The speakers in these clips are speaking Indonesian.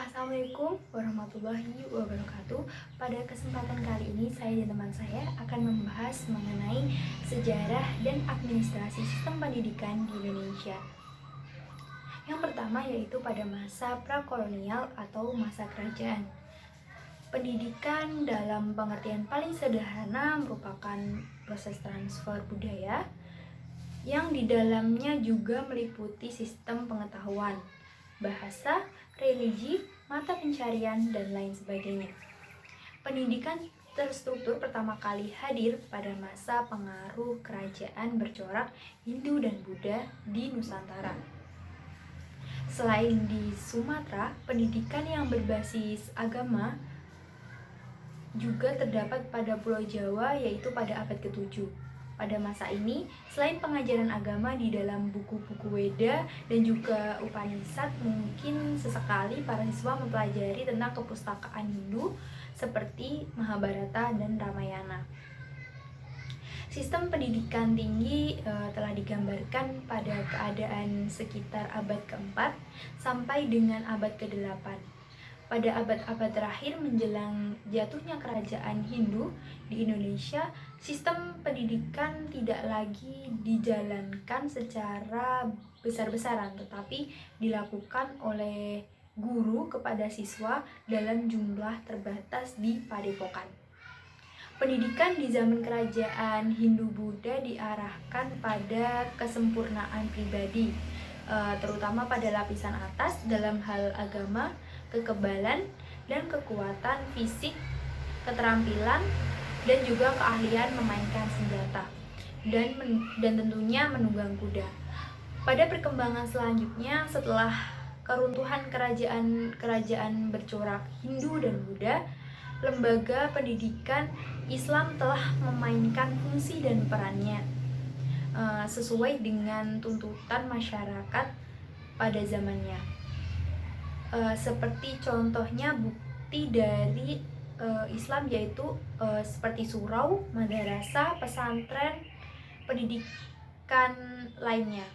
Assalamualaikum warahmatullahi wabarakatuh. Pada kesempatan kali ini saya dan teman saya akan membahas mengenai sejarah dan administrasi sistem pendidikan di Indonesia. Yang pertama yaitu pada masa prakolonial atau masa kerajaan. Pendidikan dalam pengertian paling sederhana merupakan proses transfer budaya yang di dalamnya juga meliputi sistem pengetahuan, bahasa, religi, mata pencarian, dan lain sebagainya. Pendidikan terstruktur pertama kali hadir pada masa pengaruh kerajaan bercorak Hindu dan Buddha di Nusantara. Selain di Sumatera, pendidikan yang berbasis agama juga terdapat pada Pulau Jawa, yaitu pada abad ke-7. Pada masa ini, selain pengajaran agama di dalam buku-buku Weda dan juga Upanishad, mungkin sesekali para siswa mempelajari tentang kepustakaan Hindu seperti Mahabharata dan Ramayana. Sistem pendidikan tinggi telah digambarkan pada keadaan sekitar abad ke-4 sampai dengan abad ke-8. Pada abad-abad terakhir menjelang jatuhnya kerajaan Hindu di Indonesia, sistem pendidikan tidak lagi dijalankan secara besar-besaran, tetapi dilakukan oleh guru kepada siswa dalam jumlah terbatas di padepokan. Pendidikan di zaman kerajaan Hindu-Buddha diarahkan pada kesempurnaan pribadi, terutama pada lapisan atas dalam hal agama, kekebalan dan kekuatan fisik, keterampilan dan juga keahlian memainkan senjata dan tentunya menunggang kuda. Pada perkembangan selanjutnya setelah keruntuhan kerajaan bercorak Hindu dan Buddha, lembaga pendidikan Islam telah memainkan fungsi dan perannya sesuai dengan tuntutan masyarakat pada zamannya. Seperti contohnya bukti dari Islam yaitu seperti surau, madrasah, pesantren, pendidikan lainnya.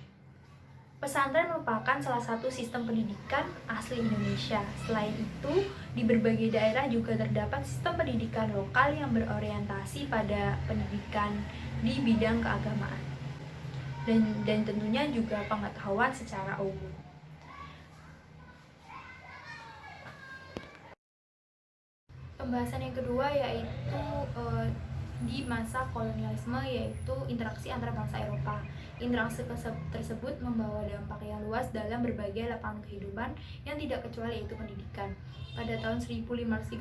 Pesantren merupakan salah satu sistem pendidikan asli Indonesia. Selain itu, di berbagai daerah juga terdapat sistem pendidikan lokal yang berorientasi pada pendidikan di bidang keagamaan dan tentunya juga pengetahuan secara umum. Pembahasan yang kedua yaitu di masa kolonialisme, yaitu interaksi antar bangsa Eropa. Interaksi tersebut membawa dampak yang luas dalam berbagai lapangan kehidupan yang tidak kecuali yaitu pendidikan. Pada tahun 1536,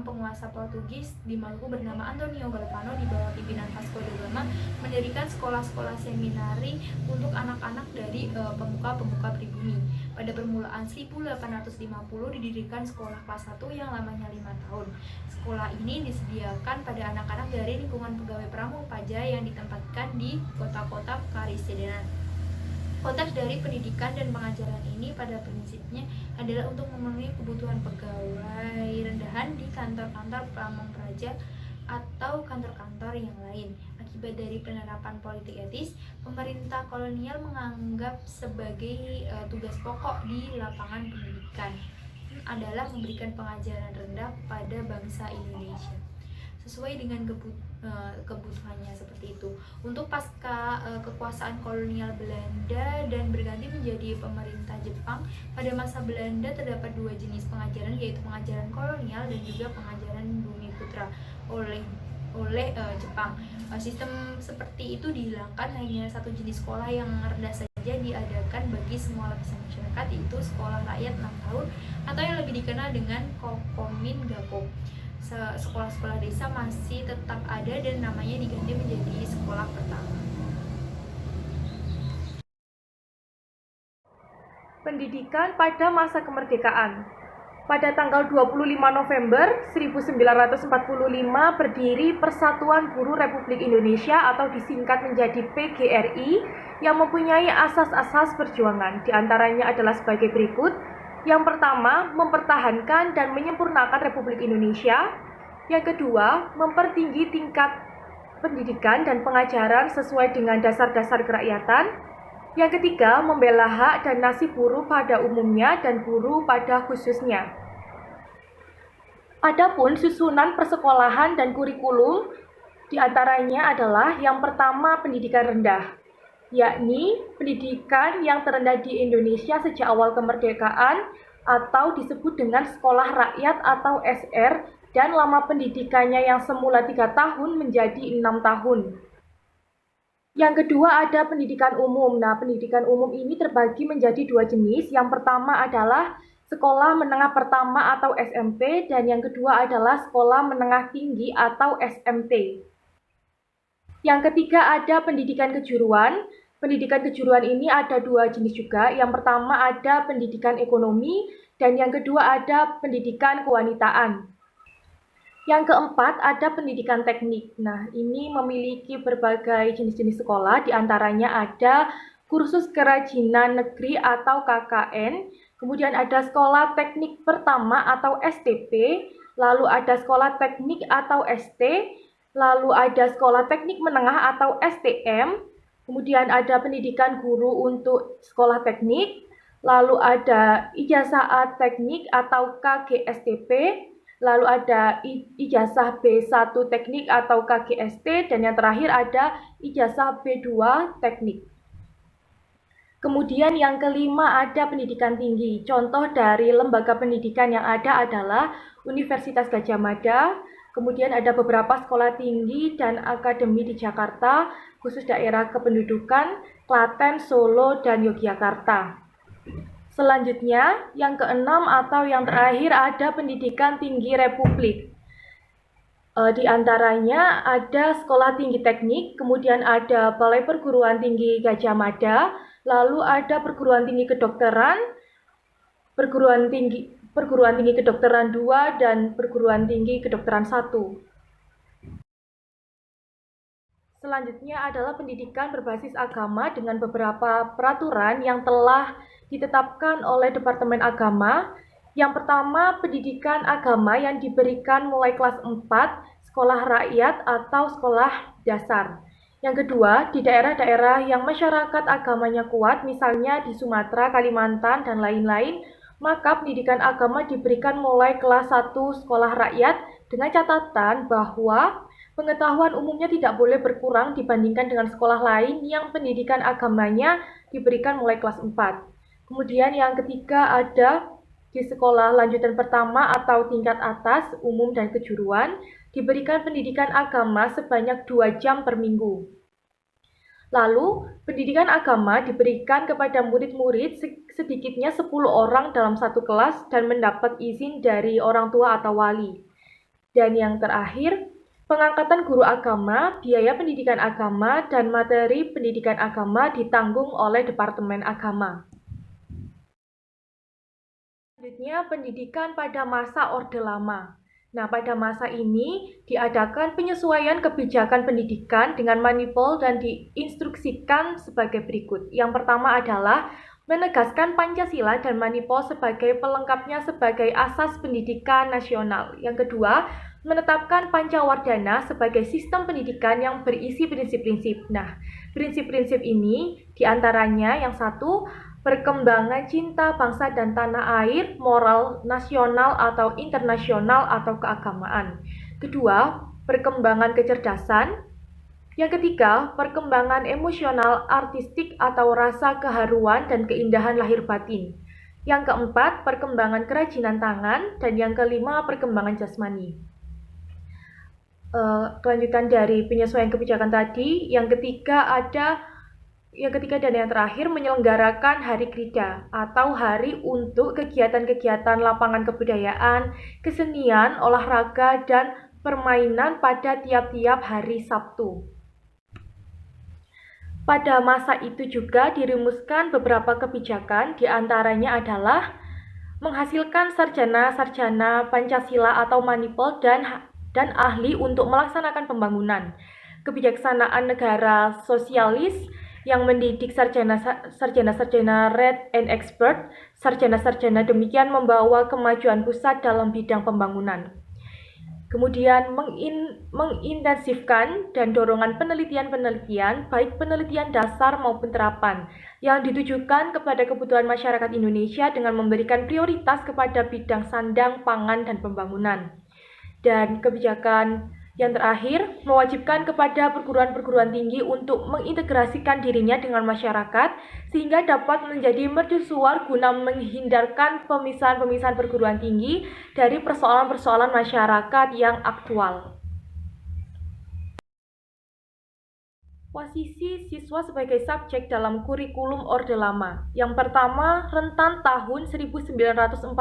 penguasa Portugis di Maluku bernama Antonio Galvano di bawah pimpinan Vasco da Gama mendirikan sekolah-sekolah seminari untuk anak-anak dari pemuka-pemuka pribumi. Pada permulaan 1850 didirikan sekolah kelas 1 yang lamanya 5 tahun. Sekolah ini disediakan pada anak-anak dari lingkungan pegawai pramupaja yang ditempatkan di kota-kota karisidenan. Konteks dari pendidikan dan pengajaran ini pada prinsipnya adalah untuk memenuhi kebutuhan pegawai rendahan di kantor-kantor pramupaja atau kantor-kantor yang lain. Akibat dari penerapan politik etis, pemerintah kolonial menganggap sebagai tugas pokok di lapangan pendidikan adalah memberikan pengajaran rendah kepada bangsa Indonesia sesuai dengan kebutuhannya seperti itu. Untuk pasca kekuasaan kolonial Belanda dan berganti menjadi pemerintah Jepang, pada masa Belanda terdapat dua jenis pengajaran, yaitu pengajaran kolonial dan juga pengajaran bumi putra oleh Jepang. Sistem seperti itu dihilangkan, hanya satu jenis sekolah yang rendah saja diadakan bagi semua lapisan masyarakat, yaitu sekolah rakyat 6 tahun atau yang lebih dikenal dengan Kokomin Gako. Sekolah-sekolah desa masih tetap ada dan namanya diganti menjadi sekolah pertama. Pendidikan pada masa kemerdekaan. Pada tanggal 25 November 1945 berdiri Persatuan Buruh Republik Indonesia atau disingkat menjadi PGRI yang mempunyai asas-asas perjuangan. Di antaranya adalah sebagai berikut. Yang pertama, mempertahankan dan menyempurnakan Republik Indonesia. Yang kedua, mempertinggi tingkat pendidikan dan pengajaran sesuai dengan dasar-dasar kerakyatan. Yang ketiga, membela hak dan nasib buruh pada umumnya dan buruh pada khususnya. Adapun susunan persekolahan dan kurikulum diantaranya adalah yang pertama pendidikan rendah, yakni pendidikan yang terendah di Indonesia sejak awal kemerdekaan atau disebut dengan sekolah rakyat atau SR, dan lama pendidikannya yang semula 3 tahun menjadi 6 tahun. Yang kedua ada pendidikan umum. Nah, pendidikan umum ini terbagi menjadi 2 jenis. Yang pertama adalah sekolah menengah pertama atau SMP, dan yang kedua adalah sekolah menengah tinggi atau SMT. Yang ketiga ada pendidikan kejuruan. Pendidikan kejuruan ini ada 2 jenis juga. Yang pertama ada pendidikan ekonomi, dan yang kedua ada pendidikan kewanitaan. Yang keempat ada pendidikan teknik. Nah, ini memiliki berbagai jenis-jenis sekolah, diantaranya ada kursus kerajinan negeri atau KKN, kemudian ada sekolah teknik pertama atau STP, lalu ada sekolah teknik atau ST, lalu ada sekolah teknik menengah atau STM, kemudian ada pendidikan guru untuk sekolah teknik, lalu ada ijazah teknik atau KGSTP, lalu ada ijazah B1 teknik atau KGST, dan yang terakhir ada ijazah B2 teknik. Kemudian yang kelima ada pendidikan tinggi. Contoh dari lembaga pendidikan yang ada adalah Universitas Gadjah Mada, kemudian ada beberapa sekolah tinggi dan akademi di Jakarta, khusus daerah kependudukan, Klaten, Solo, dan Yogyakarta. Selanjutnya, yang keenam atau yang terakhir ada pendidikan tinggi Republik. Di antaranya ada Sekolah Tinggi Teknik, kemudian ada Balai Perguruan Tinggi Gadjah Mada, lalu ada Perguruan Tinggi Kedokteran, Perguruan Tinggi Kedokteran 2, dan Perguruan Tinggi Kedokteran 1. Selanjutnya adalah pendidikan berbasis agama dengan beberapa peraturan yang telah ditetapkan oleh Departemen Agama. Yang pertama, pendidikan agama yang diberikan mulai kelas 4, sekolah rakyat atau sekolah dasar. Yang kedua, di daerah-daerah yang masyarakat agamanya kuat, misalnya di Sumatera, Kalimantan, dan lain-lain, maka pendidikan agama diberikan mulai kelas 1 sekolah rakyat dengan catatan bahwa pengetahuan umumnya tidak boleh berkurang dibandingkan dengan sekolah lain yang pendidikan agamanya diberikan mulai kelas 4. Kemudian yang ketiga ada di sekolah lanjutan pertama atau tingkat atas, umum dan kejuruan, diberikan pendidikan agama sebanyak 2 jam per minggu. Lalu, pendidikan agama diberikan kepada murid-murid sedikitnya 10 orang dalam satu kelas dan mendapat izin dari orang tua atau wali. Dan yang terakhir, pengangkatan guru agama, biaya pendidikan agama, dan materi pendidikan agama ditanggung oleh Departemen Agama. Selanjutnya, pendidikan pada masa Orde Lama. Nah, pada masa ini diadakan penyesuaian kebijakan pendidikan dengan manipul dan diinstruksikan sebagai berikut. Yang pertama adalah menegaskan Pancasila dan manipul sebagai pelengkapnya sebagai asas pendidikan nasional. Yang kedua, menetapkan Pancawardhana sebagai sistem pendidikan yang berisi prinsip-prinsip. Nah, prinsip-prinsip ini diantaranya yang satu, perkembangan cinta bangsa dan tanah air, moral nasional atau internasional atau keagamaan. Kedua, perkembangan kecerdasan. Yang ketiga, perkembangan emosional, artistik atau rasa keharuan dan keindahan lahir batin. Yang keempat, perkembangan kerajinan tangan. Dan yang kelima, perkembangan jasmani. Kelanjutan dari penyesuaian kebijakan tadi, yang ketiga dan yang terakhir menyelenggarakan Hari Krida atau hari untuk kegiatan-kegiatan lapangan kebudayaan, kesenian, olahraga, dan permainan pada tiap-tiap hari Sabtu. Pada masa itu juga dirumuskan beberapa kebijakan, diantaranya adalah menghasilkan sarjana-sarjana Pancasila atau manipul dan ahli untuk melaksanakan pembangunan, kebijaksanaan negara sosialis yang mendidik sarjana-sarjana red and expert, sarjana-sarjana demikian membawa kemajuan pusat dalam bidang pembangunan. Kemudian mengintensifkan dan dorongan penelitian-penelitian, baik penelitian dasar maupun terapan, yang ditujukan kepada kebutuhan masyarakat Indonesia dengan memberikan prioritas kepada bidang sandang, pangan, dan pembangunan. Dan kebijakan yang terakhir, mewajibkan kepada perguruan-perguruan tinggi untuk mengintegrasikan dirinya dengan masyarakat sehingga dapat menjadi mercusuar guna menghindarkan pemisahan-pemisahan perguruan tinggi dari persoalan-persoalan masyarakat yang aktual. Posisi siswa sebagai subjek dalam kurikulum Orde Lama. Yang pertama, rentan tahun 1945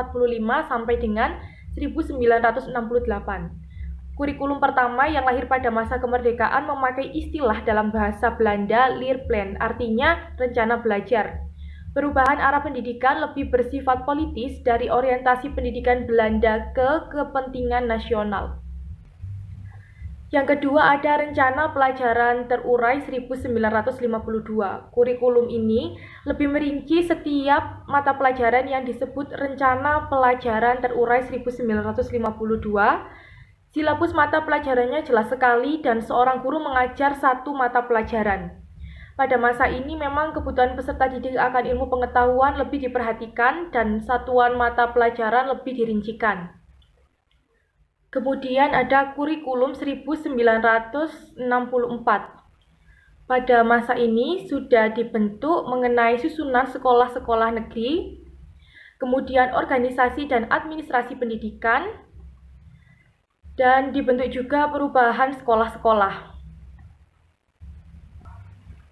sampai dengan 1968. Kurikulum pertama yang lahir pada masa kemerdekaan memakai istilah dalam bahasa Belanda leerplan, artinya rencana belajar. Perubahan arah pendidikan lebih bersifat politis dari orientasi pendidikan Belanda ke kepentingan nasional. Yang kedua ada rencana pelajaran terurai 1952. Kurikulum ini lebih merinci setiap mata pelajaran yang disebut rencana pelajaran terurai 1952. Silabus mata pelajarannya jelas sekali dan seorang guru mengajar satu mata pelajaran. Pada masa ini memang kebutuhan peserta didik akan ilmu pengetahuan lebih diperhatikan dan satuan mata pelajaran lebih dirincikan. Kemudian ada kurikulum 1964. Pada masa ini sudah dibentuk mengenai susunan sekolah-sekolah negeri, kemudian organisasi dan administrasi pendidikan, dan dibentuk juga perubahan sekolah-sekolah.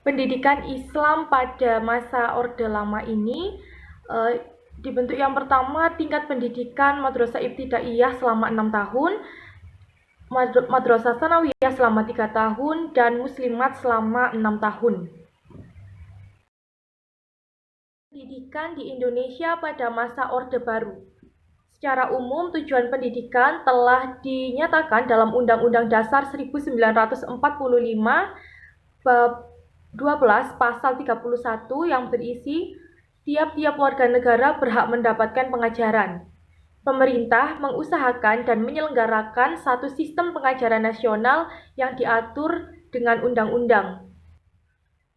Pendidikan Islam pada masa Orde Lama ini dibentuk yang pertama tingkat pendidikan Madrasah Ibtidaiyah selama 6 tahun, Madrasah Tsanawiyah selama 3 tahun, dan Muslimat selama 6 tahun. Pendidikan di Indonesia pada masa Orde Baru. Secara umum, tujuan pendidikan telah dinyatakan dalam Undang-Undang Dasar 1945 Bab 12 Pasal 31 yang berisi tiap-tiap warga negara berhak mendapatkan pengajaran. Pemerintah mengusahakan dan menyelenggarakan satu sistem pengajaran nasional yang diatur dengan undang-undang.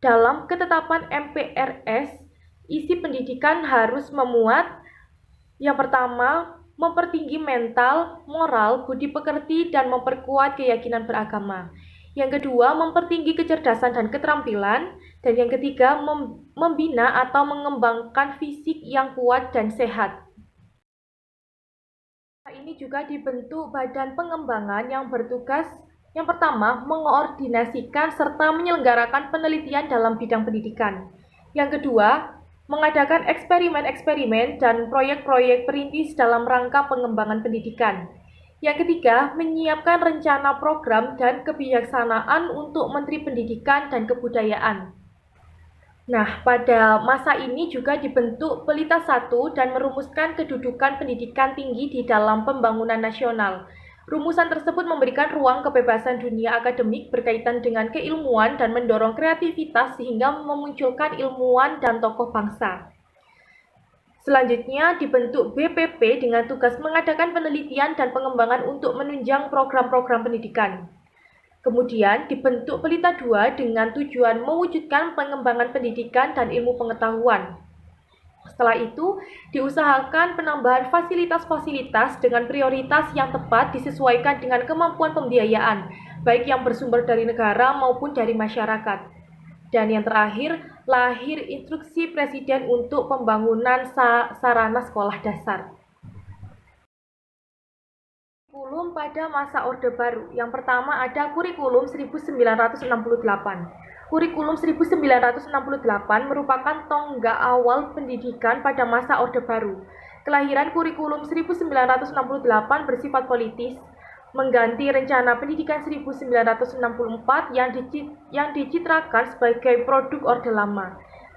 Dalam ketetapan MPRS, isi pendidikan harus memuat yang pertama, mempertinggi mental, moral, budi pekerti, dan memperkuat keyakinan beragama. Yang kedua, mempertinggi kecerdasan dan keterampilan. Dan yang ketiga, membina atau mengembangkan fisik yang kuat dan sehat. Ini juga dibentuk badan pengembangan yang bertugas yang pertama, mengoordinasikan serta menyelenggarakan penelitian dalam bidang pendidikan. Yang kedua, mengadakan eksperimen-eksperimen dan proyek-proyek perintis dalam rangka pengembangan pendidikan. Yang ketiga, menyiapkan rencana program dan kebijaksanaan untuk Menteri Pendidikan dan Kebudayaan. Nah, pada masa ini juga dibentuk Pelita 1 dan merumuskan kedudukan pendidikan tinggi di dalam pembangunan nasional. Rumusan tersebut memberikan ruang kebebasan dunia akademik berkaitan dengan keilmuan dan mendorong kreativitas sehingga memunculkan ilmuwan dan tokoh bangsa. Selanjutnya dibentuk BPP dengan tugas mengadakan penelitian dan pengembangan untuk menunjang program-program pendidikan. Kemudian dibentuk Pelita 2 dengan tujuan mewujudkan pengembangan pendidikan dan ilmu pengetahuan. Setelah itu, diusahakan penambahan fasilitas-fasilitas dengan prioritas yang tepat disesuaikan dengan kemampuan pembiayaan, baik yang bersumber dari negara maupun dari masyarakat. Dan yang terakhir, lahir instruksi Presiden untuk pembangunan sarana sekolah dasar. Kurikulum pada masa Orde Baru. Yang pertama ada kurikulum 1968. Kurikulum 1968 merupakan tonggak awal pendidikan pada masa Orde Baru. Kelahiran kurikulum 1968 bersifat politis, mengganti rencana pendidikan 1964 yang dicitrakan sebagai produk Orde Lama.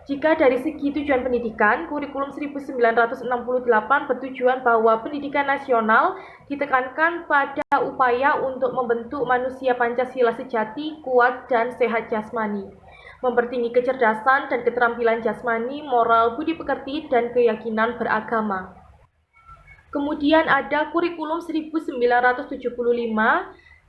Jika dari segi tujuan pendidikan, kurikulum 1968 bertujuan bahwa pendidikan nasional ditekankan pada upaya untuk membentuk manusia Pancasila sejati, kuat, dan sehat jasmani, mempertinggi kecerdasan dan keterampilan jasmani, moral, budi pekerti, dan keyakinan beragama. Kemudian ada kurikulum 1975.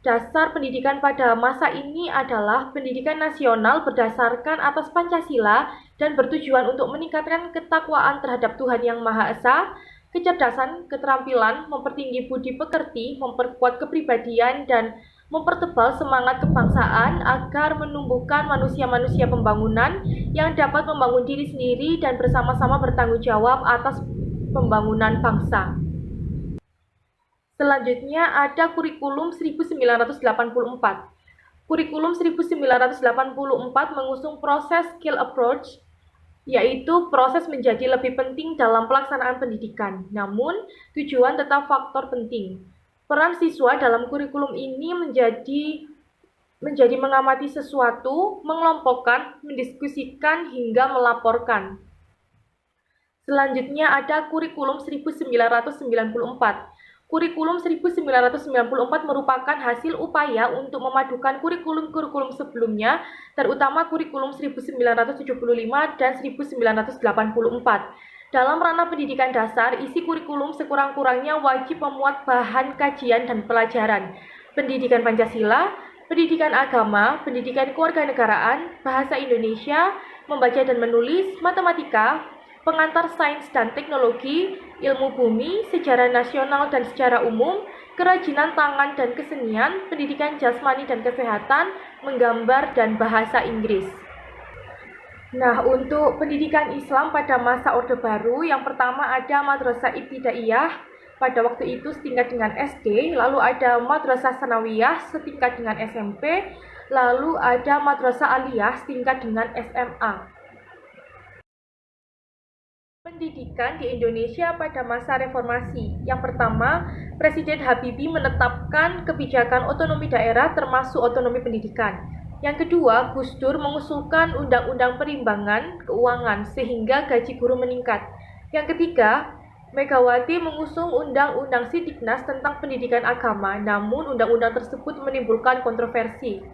Dasar pendidikan pada masa ini adalah pendidikan nasional berdasarkan atas Pancasila dan bertujuan untuk meningkatkan ketakwaan terhadap Tuhan Yang Maha Esa, kecerdasan, keterampilan, mempertinggi budi pekerti, memperkuat kepribadian, dan mempertebal semangat kebangsaan agar menumbuhkan manusia-manusia pembangunan yang dapat membangun diri sendiri dan bersama-sama bertanggung jawab atas pembangunan bangsa. Selanjutnya ada kurikulum 1984. Kurikulum 1984 mengusung proses skill approach, yaitu proses menjadi lebih penting dalam pelaksanaan pendidikan. Namun, tujuan tetap faktor penting. Peran siswa dalam kurikulum ini menjadi mengamati sesuatu, mengelompokkan, mendiskusikan, hingga melaporkan. Selanjutnya ada kurikulum 1994. Kurikulum 1994 merupakan hasil upaya untuk memadukan kurikulum-kurikulum sebelumnya, terutama kurikulum 1975 dan 1984. Dalam ranah pendidikan dasar, isi kurikulum sekurang-kurangnya wajib memuat bahan kajian dan pelajaran, pendidikan Pancasila, pendidikan agama, pendidikan kewarganegaraan, bahasa Indonesia, membaca dan menulis, matematika, pengantar sains dan teknologi, ilmu bumi, sejarah nasional dan secara umum, kerajinan tangan dan kesenian, pendidikan jasmani dan kesehatan, menggambar, dan bahasa Inggris. Nah, untuk pendidikan Islam pada masa Orde Baru, yang pertama ada Madrasah Ibtidaiyah, pada waktu itu setingkat dengan SD, lalu ada Madrasah Sanawiyah setingkat dengan SMP, lalu ada Madrasah Aliyah setingkat dengan SMA. Pendidikan di Indonesia pada masa reformasi. Yang pertama, Presiden Habibie menetapkan kebijakan otonomi daerah termasuk otonomi pendidikan. Yang kedua, Gus Dur mengusulkan undang-undang perimbangan keuangan sehingga gaji guru meningkat. Yang ketiga, Megawati mengusung undang-undang Sidiknas tentang pendidikan agama, namun undang-undang tersebut menimbulkan kontroversi.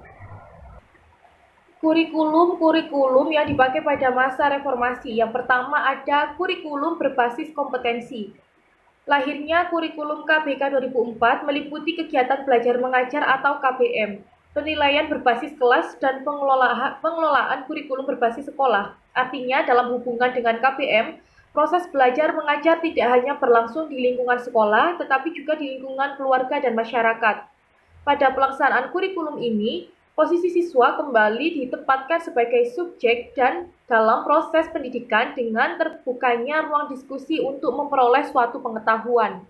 Kurikulum yang dipakai pada masa reformasi. Yang pertama ada kurikulum berbasis kompetensi. Lahirnya kurikulum KBK 2004 meliputi kegiatan belajar mengajar atau KBM, penilaian berbasis kelas, dan pengelolaan kurikulum berbasis sekolah. Artinya dalam hubungan dengan KBM, proses belajar mengajar tidak hanya berlangsung di lingkungan sekolah, tetapi juga di lingkungan keluarga dan masyarakat. Pada pelaksanaan kurikulum ini, posisi siswa kembali ditempatkan sebagai subjek dan dalam proses pendidikan dengan terbukanya ruang diskusi untuk memperoleh suatu pengetahuan.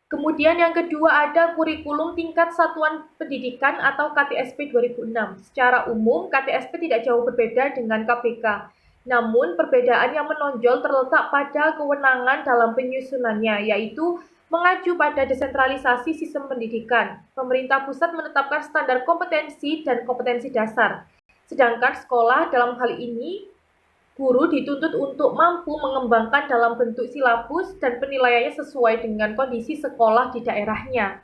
Kemudian yang kedua ada kurikulum tingkat satuan pendidikan atau KTSP 2006. Secara umum, KTSP tidak jauh berbeda dengan KBK. Namun, perbedaan yang menonjol terletak pada kewenangan dalam penyusunannya, yaitu mengacu pada desentralisasi sistem pendidikan. Pemerintah pusat menetapkan standar kompetensi dan kompetensi dasar. Sedangkan sekolah dalam hal ini, guru dituntut untuk mampu mengembangkan dalam bentuk silabus dan penilaiannya sesuai dengan kondisi sekolah di daerahnya.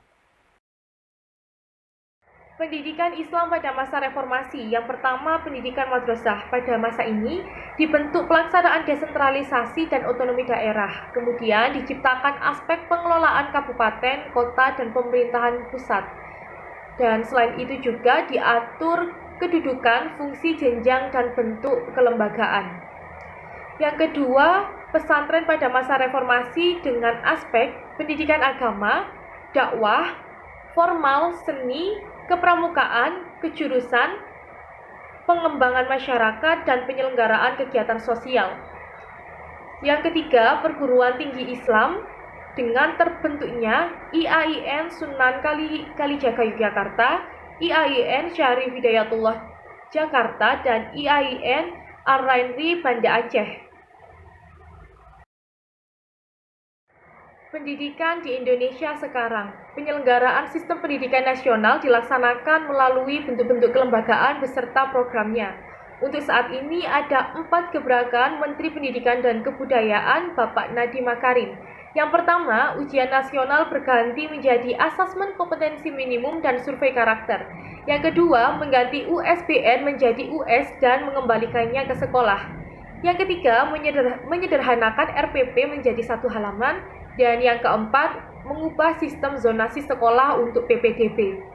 Pendidikan Islam pada masa reformasi. Yang pertama, pendidikan madrasah. Pada masa ini dibentuk pelaksanaan desentralisasi dan otonomi daerah. Kemudian diciptakan aspek pengelolaan kabupaten, kota, dan pemerintahan pusat. Dan selain itu juga diatur kedudukan, fungsi, jenjang, dan bentuk kelembagaan. Yang kedua, pesantren pada masa reformasi dengan aspek pendidikan agama, dakwah, formal, seni, kepramukaan, kejurusan, pengembangan masyarakat, dan penyelenggaraan kegiatan sosial. Yang ketiga, perguruan tinggi Islam dengan terbentuknya IAIN Sunan Kalijaga Yogyakarta, IAIN Syarif Hidayatullah Jakarta, dan IAIN Ar-Rainri Banda Aceh. Pendidikan di Indonesia sekarang. Penyelenggaraan sistem pendidikan nasional dilaksanakan melalui bentuk-bentuk kelembagaan beserta programnya. Untuk saat ini ada 4 gebrakan Menteri Pendidikan dan Kebudayaan Bapak Nadiem Makarim. Yang pertama, ujian nasional berganti menjadi asesmen kompetensi minimum dan survei karakter. Yang kedua, mengganti USBN menjadi US dan mengembalikannya ke sekolah. Yang ketiga, menyederhanakan RPP menjadi 1 halaman. Dan yang keempat, mengubah sistem zonasi sekolah untuk PPDB.